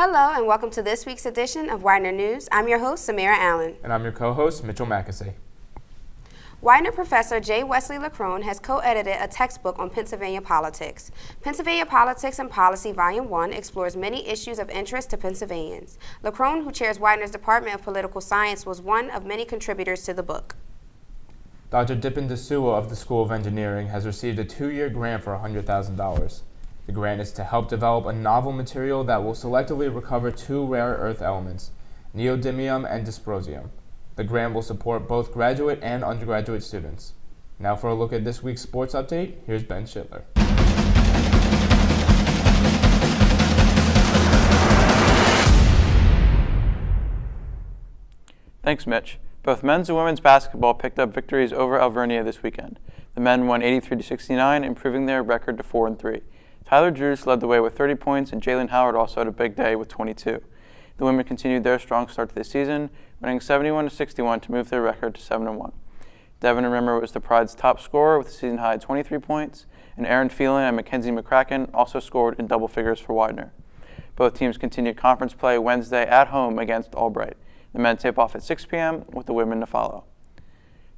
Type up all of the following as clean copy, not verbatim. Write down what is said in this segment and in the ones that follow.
Hello and welcome to this week's edition of Widener News. I'm your host, Samira Allen. And I'm your co-host, Mitchell Mackesy. Widener professor J. Wesley LaCrone has co-edited a textbook on Pennsylvania politics. Pennsylvania Politics and Policy Volume 1 explores many issues of interest to Pennsylvanians. LaCrone, who chairs Widener's Department of Political Science, was one of many contributors to the book. Dr. Dipen D'Souza of the School of Engineering has received a 2-year grant for $100,000. The grant is to help develop a novel material that will selectively recover 2 rare earth elements, neodymium and dysprosium. The grant will support both graduate and undergraduate students. Now for a look at this week's sports update, here's Ben Schindler. Thanks, Mitch. Both men's and women's basketball picked up victories over Alvernia this weekend. The men won 83-69, improving their record to 4-3. Tyler Drews led the way with 30 points, and Jalen Howard also had a big day with 22. The women continued their strong start to the season, winning 71-61 to move their record to 7-1. Devin Rimmer was the Pride's top scorer with a season-high 23 points, and Aaron Phelan and Mackenzie McCracken also scored in double figures for Widener. Both teams continued conference play Wednesday at home against Albright. The men tip off at 6 p.m., with the women to follow.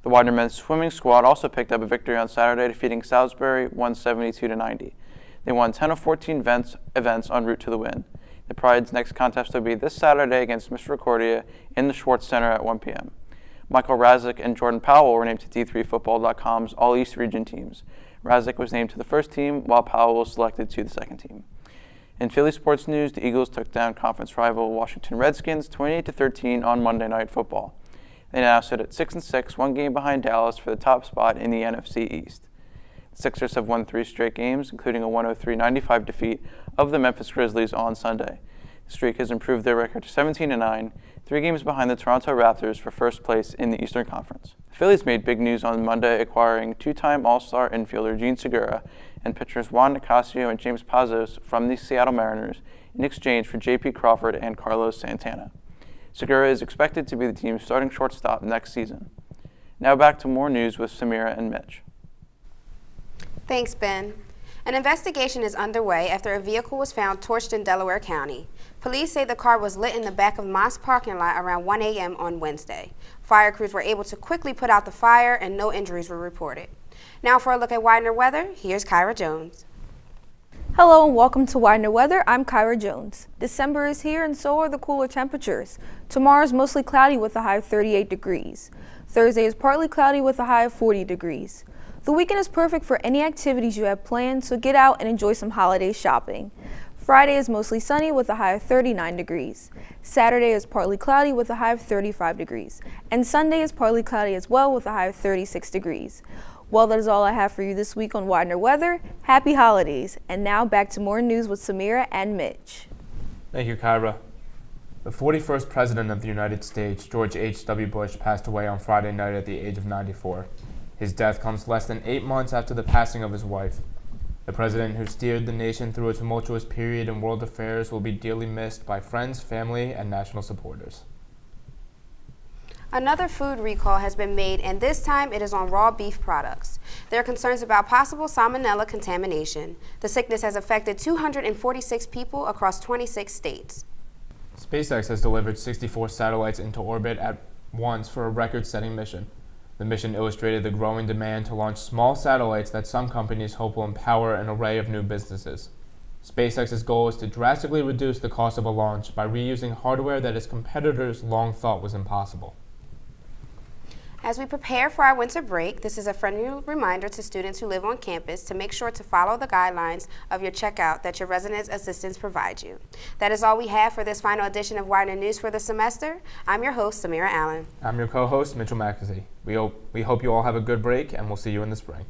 The Widener men's swimming squad also picked up a victory on Saturday, defeating Salisbury 172-90. They won 10 of 14 events en route to the win. The Pride's next contest will be this Saturday against Misericordia in the Schwartz Center at 1 p.m. Michael Razik and Jordan Powell were named to D3Football.com's All-East Region teams. Razik was named to the first team, while Powell was selected to the second team. In Philly sports news, the Eagles took down conference rival Washington Redskins 28-13 on Monday Night Football. They now sit at 6-6, 1 game behind Dallas for the top spot in the NFC East. Sixers have won 3 straight games, including a 103-95 defeat of the Memphis Grizzlies on Sunday. The streak has improved their record to 17-9, 3 games behind the Toronto Raptors for first place in the Eastern Conference. The Phillies made big news on Monday, acquiring 2-time All-Star infielder Gene Segura and pitchers Juan Nicasio and James Pazos from the Seattle Mariners in exchange for J.P. Crawford and Carlos Santana. Segura is expected to be the team's starting shortstop next season. Now back to more news with Samira and Mitch. Thanks, Ben. An investigation is underway after a vehicle was found torched in Delaware County. Police say the car was lit in the back of Moss parking lot around 1 a.m. on Wednesday. Fire crews were able to quickly put out the fire and no injuries were reported. Now for a look at Widener weather, here's Kyra Jones. Hello and welcome to Widener Weather. I'm Kyra Jones. December is here and so are the cooler temperatures. Tomorrow is mostly cloudy with a high of 38 degrees. Thursday is partly cloudy with a high of 40 degrees. The weekend is perfect for any activities you have planned, so get out and enjoy some holiday shopping. Friday is mostly sunny with a high of 39 degrees. Saturday is partly cloudy with a high of 35 degrees. And Sunday is partly cloudy as well with a high of 36 degrees. Well, that is all I have for you this week on Widener Weather. Happy holidays. And now back to more news with Samira and Mitch. Thank you, Kyra. The 41st President of the United States, George H.W. Bush, passed away on Friday night at the age of 94. His death comes less than 8 months after the passing of his wife. The president who steered the nation through a tumultuous period in world affairs will be dearly missed by friends, family, and national supporters. Another food recall has been made, and this time it is on raw beef products. There are concerns about possible salmonella contamination. The sickness has affected 246 people across 26 states. SpaceX has delivered 64 satellites into orbit at once for a record-setting mission. The mission illustrated the growing demand to launch small satellites that some companies hope will empower an array of new businesses. SpaceX's goal is to drastically reduce the cost of a launch by reusing hardware that its competitors long thought was impossible. As we prepare for our winter break, this is a friendly reminder to students who live on campus to make sure to follow the guidelines of your checkout that your residence assistants provide you. That is all we have for this final edition of Widener News for the semester. I'm your host, Samira Allen. I'm your co-host, Mitchell Mackesy. We hope you all have a good break, and we'll see you in the spring.